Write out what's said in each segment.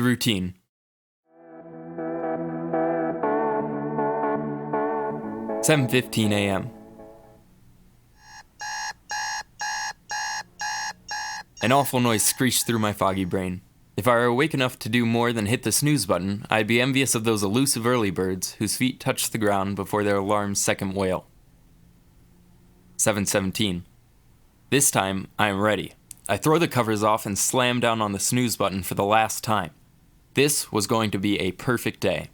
The routine. "7:15 a.m. An awful noise screeched through my foggy brain. If I were awake enough to do more than hit the snooze button, I'd be envious of those elusive early birds whose feet touch the ground before their alarm's second wail. 7:17. This time, I am ready. I throw the covers off and slam down on the snooze button for the last time. This was going to be a perfect day.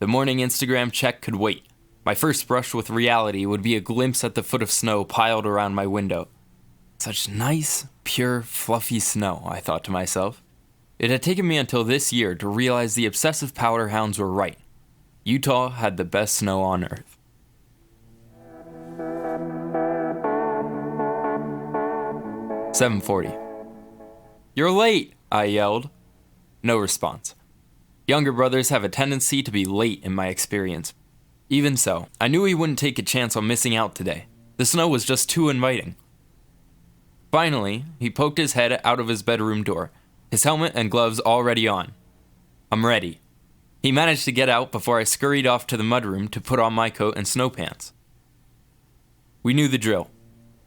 The morning Instagram check could wait. My first brush with reality would be a glimpse at the foot of snow piled around my window. Such nice, pure, fluffy snow, I thought to myself. It had taken me until this year to realize the obsessive powder hounds were right. Utah had the best snow on earth. "7:40. "You're late," I yelled. No response. Younger brothers have a tendency to be late in my experience. Even so, I knew he wouldn't take a chance on missing out today. The snow was just too inviting. Finally, he poked his head out of his bedroom door, his helmet and gloves already on. I'm ready. He managed to get out before I scurried off to the mudroom to put on my coat and snow pants. We knew the drill.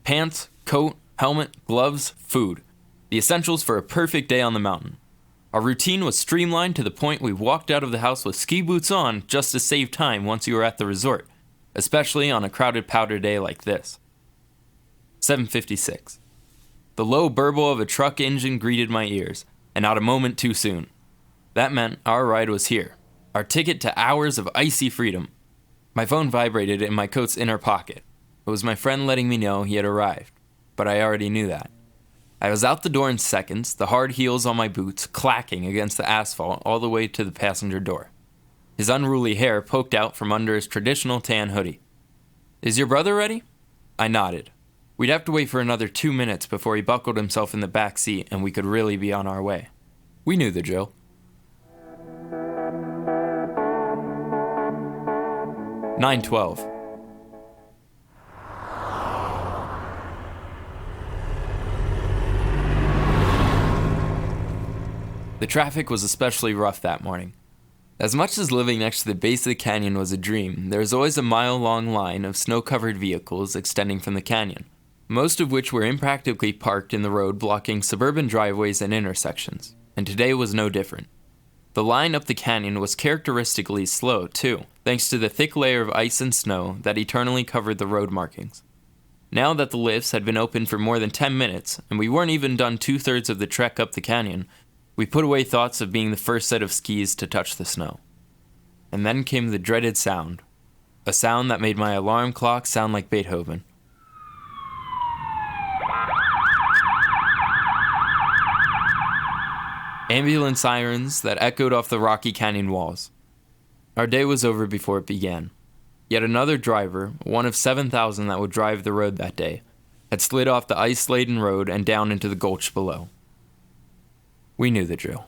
Pants, coat, helmet, gloves, food. The essentials for a perfect day on the mountain. Our routine was streamlined to the point we walked out of the house with ski boots on just to save time once you were at the resort, especially on a crowded powder day like this. 7:56. The low burble of a truck engine greeted my ears, and not a moment too soon. That meant our ride was here, our ticket to hours of icy freedom. My phone vibrated in my coat's inner pocket. It was my friend letting me know he had arrived, but I already knew that. I was out the door in seconds, the hard heels on my boots clacking against the asphalt all the way to the passenger door. His unruly hair poked out from under his traditional tan hoodie. "Is your brother ready?" I nodded. We'd have to wait for another 2 minutes before he buckled himself in the back seat and we could really be on our way. We knew the drill. "9:12. The traffic was especially rough that morning. As much as living next to the base of the canyon was a dream, there was always a mile-long line of snow-covered vehicles extending from the canyon, most of which were impractically parked in the road blocking suburban driveways and intersections, and today was no different. The line up the canyon was characteristically slow, too, thanks to the thick layer of ice and snow that eternally covered the road markings. Now that the lifts had been open for more than 10 minutes, and we weren't even done 2/3 of the trek up the canyon, we put away thoughts of being the first set of skis to touch the snow. And then came the dreaded sound, a sound that made my alarm clock sound like Beethoven. Ambulance sirens that echoed off the rocky canyon walls. Our day was over before it began. Yet another driver, one of 7,000 that would drive the road that day, had slid off the ice-laden road and down into the gulch below. We knew the drill.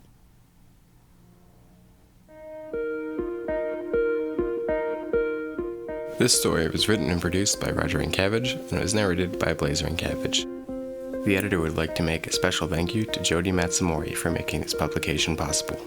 This story was written and produced by Roger Rinkavage and was narrated by Blazer Rinkavage. The editor would like to make a special thank you to Jody Matsumori for making this publication possible.